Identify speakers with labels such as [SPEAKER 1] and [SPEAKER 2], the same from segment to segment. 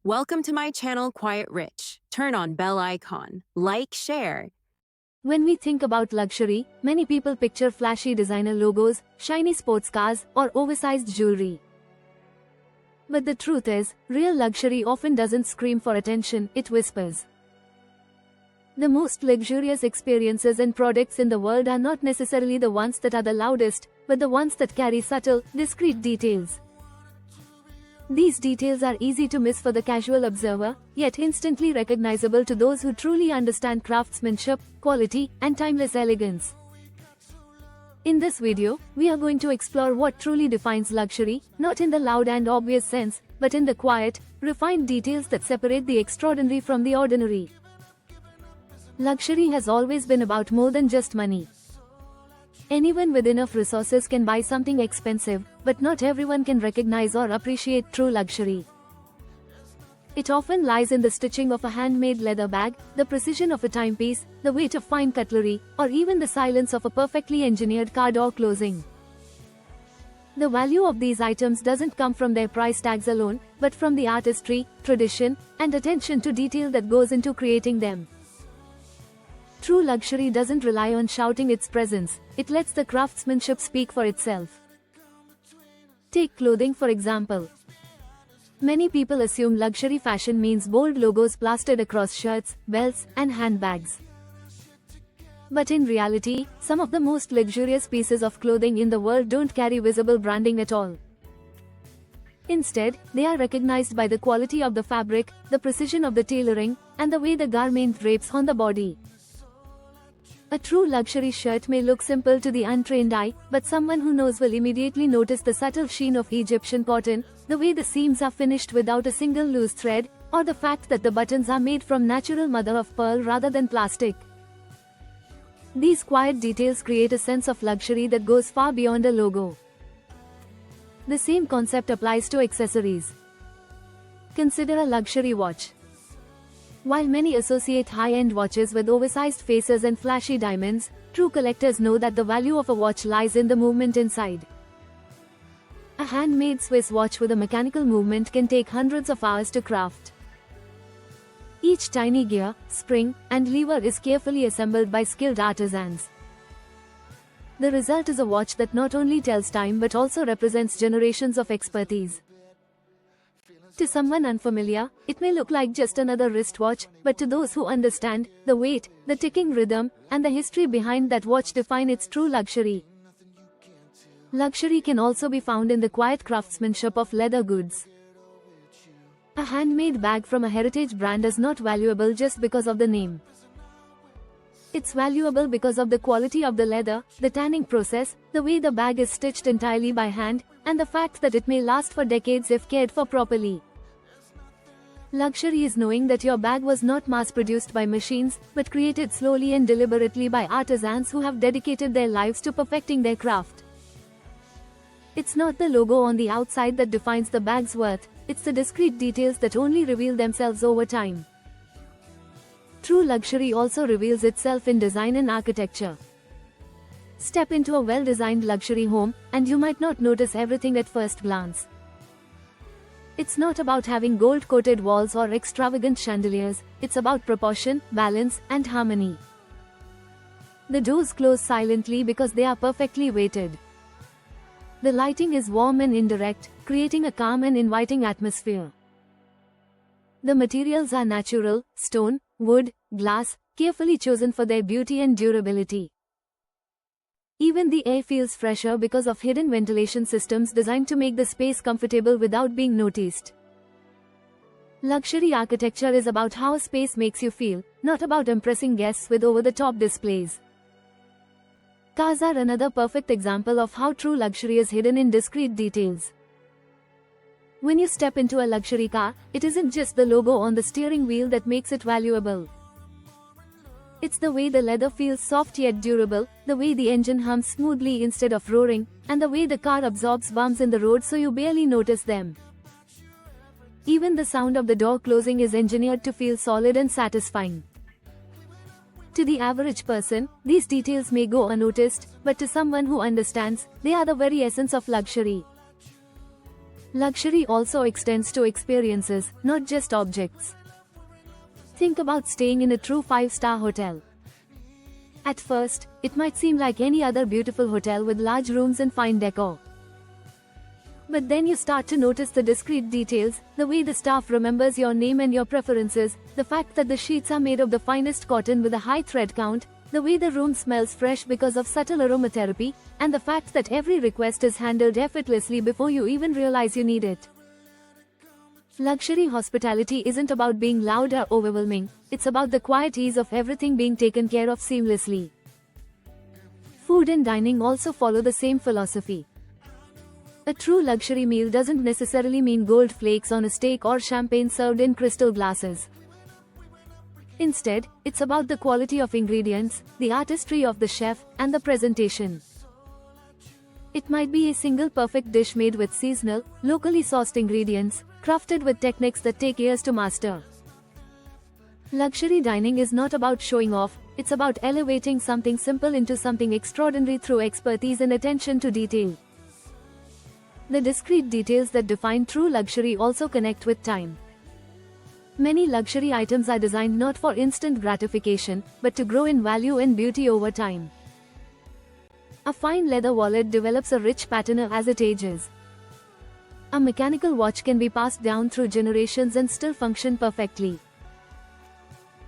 [SPEAKER 1] Welcome to my channel Quiet Rich. Turn on bell icon, like, share.
[SPEAKER 2] When we think about luxury, many people picture flashy designer logos, shiny sports cars, or oversized jewelry. But the truth is, real luxury often doesn't scream for attention, it whispers. The most luxurious experiences and products in the world are not necessarily the ones that are the loudest, but the ones that carry subtle, discreet details. These details are easy to miss for the casual observer, yet instantly recognizable to those who truly understand craftsmanship, quality, and timeless elegance. In this video, we are going to explore what truly defines luxury, not in the loud and obvious sense, but in the quiet, refined details that separate the extraordinary from the ordinary. Luxury has always been about more than just money. Anyone with enough resources can buy something expensive, but not everyone can recognize or appreciate true luxury. It often lies in the stitching of a handmade leather bag, the precision of a timepiece, the weight of fine cutlery, or even the silence of a perfectly engineered car door closing. The value of these items doesn't come from their price tags alone, but from the artistry, tradition, and attention to detail that goes into creating them. True luxury doesn't rely on shouting its presence, it lets the craftsmanship speak for itself. Take clothing for example. Many people assume luxury fashion means bold logos plastered across shirts, belts, and handbags. But in reality, some of the most luxurious pieces of clothing in the world don't carry visible branding at all. Instead, they are recognized by the quality of the fabric, the precision of the tailoring, and the way the garment drapes on the body. A true luxury shirt may look simple to the untrained eye, but someone who knows will immediately notice the subtle sheen of Egyptian cotton, the way the seams are finished without a single loose thread, or the fact that the buttons are made from natural mother of pearl rather than plastic. These quiet details create a sense of luxury that goes far beyond a logo. The same concept applies to accessories. Consider a luxury watch. While many associate high-end watches with oversized faces and flashy diamonds, true collectors know that the value of a watch lies in the movement inside. A handmade Swiss watch with a mechanical movement can take hundreds of hours to craft. Each tiny gear, spring, and lever is carefully assembled by skilled artisans. The result is a watch that not only tells time but also represents generations of expertise. To someone unfamiliar, it may look like just another wristwatch, but to those who understand, the weight, the ticking rhythm, and the history behind that watch define its true luxury. Luxury can also be found in the quiet craftsmanship of leather goods. A handmade bag from a heritage brand is not valuable just because of the name. It's valuable because of the quality of the leather, the tanning process, the way the bag is stitched entirely by hand, and the fact that it may last for decades if cared for properly. Luxury is knowing that your bag was not mass-produced by machines, but created slowly and deliberately by artisans who have dedicated their lives to perfecting their craft. It's not the logo on the outside that defines the bag's worth, it's the discreet details that only reveal themselves over time. True luxury also reveals itself in design and architecture. Step into a well-designed luxury home, and you might not notice everything at first glance. It's not about having gold-coated walls or extravagant chandeliers, it's about proportion, balance, and harmony. The doors close silently because they are perfectly weighted. The lighting is warm and indirect, creating a calm and inviting atmosphere. The materials are natural, stone, wood, glass, carefully chosen for their beauty and durability. Even the air feels fresher because of hidden ventilation systems designed to make the space comfortable without being noticed. Luxury architecture is about how space makes you feel, not about impressing guests with over-the-top displays. Cars are another perfect example of how true luxury is hidden in discreet details. When you step into a luxury car, it isn't just the logo on the steering wheel that makes it valuable. It's the way the leather feels soft yet durable, the way the engine hums smoothly instead of roaring, and the way the car absorbs bumps in the road so you barely notice them. Even the sound of the door closing is engineered to feel solid and satisfying. To the average person, these details may go unnoticed, but to someone who understands, they are the very essence of luxury. Luxury also extends to experiences, not just objects. Think about staying in a true 5-star hotel. At first, it might seem like any other beautiful hotel with large rooms and fine decor. But then you start to notice the discreet details, the way the staff remembers your name and your preferences, the fact that the sheets are made of the finest cotton with a high thread count, the way the room smells fresh because of subtle aromatherapy, and the fact that every request is handled effortlessly before you even realize you need it. Luxury hospitality isn't about being loud or overwhelming, it's about the quiet ease of everything being taken care of seamlessly. Food and dining also follow the same philosophy. A true luxury meal doesn't necessarily mean gold flakes on a steak or champagne served in crystal glasses. Instead, it's about the quality of ingredients, the artistry of the chef, and the presentation. It might be a single perfect dish made with seasonal, locally sourced ingredients, crafted with techniques that take years to master. Luxury dining is not about showing off, it's about elevating something simple into something extraordinary through expertise and attention to detail. The discrete details that define true luxury also connect with time. Many luxury items are designed not for instant gratification, but to grow in value and beauty over time. A fine leather wallet develops a rich patina as it ages. A mechanical watch can be passed down through generations and still function perfectly.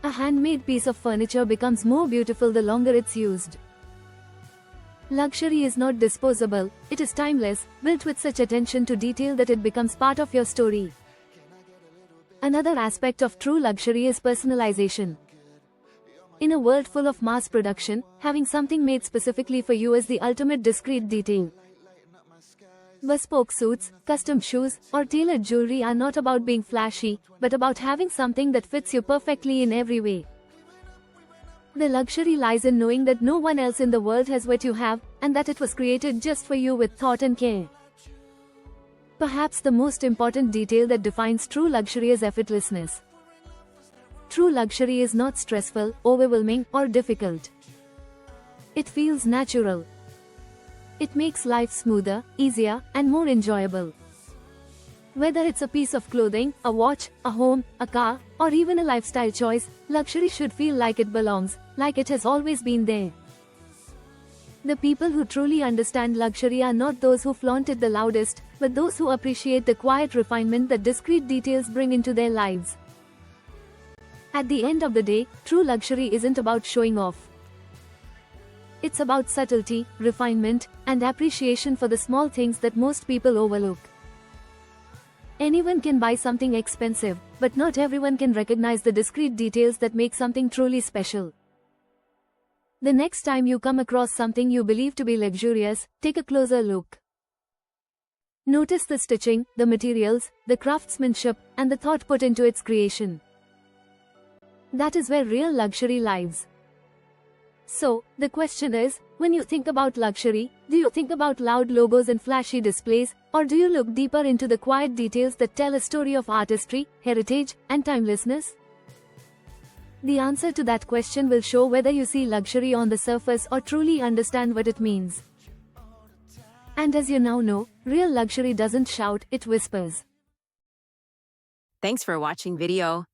[SPEAKER 2] A handmade piece of furniture becomes more beautiful the longer it's used. Luxury is not disposable, it is timeless, built with such attention to detail that it becomes part of your story. Another aspect of true luxury is personalization. In a world full of mass production, having something made specifically for you is the ultimate discreet detail. Bespoke suits, custom shoes, or tailored jewelry are not about being flashy, but about having something that fits you perfectly in every way. The luxury lies in knowing that no one else in the world has what you have, and that it was created just for you with thought and care. Perhaps the most important detail that defines true luxury is effortlessness. True luxury is not stressful, overwhelming, or difficult. It feels natural. It makes life smoother, easier, and more enjoyable. Whether it's a piece of clothing, a watch, a home, a car, or even a lifestyle choice, luxury should feel like it belongs, like it has always been there. The people who truly understand luxury are not those who flaunt it the loudest, but those who appreciate the quiet refinement that discreet details bring into their lives. At the end of the day, true luxury isn't about showing off. It's about subtlety, refinement, and appreciation for the small things that most people overlook. Anyone can buy something expensive, but not everyone can recognize the discrete details that make something truly special. The next time you come across something you believe to be luxurious, take a closer look. Notice the stitching, the materials, the craftsmanship, and the thought put into its creation. That is where real luxury lies. So, the question is, when you think about luxury, do you think about loud logos and flashy displays, or do you look deeper into the quiet details that tell a story of artistry, heritage, and timelessness? The answer to that question will show whether you see luxury on the surface or truly understand what it means. And as you now know, real luxury doesn't shout, it whispers.
[SPEAKER 1] Thanks for watching video.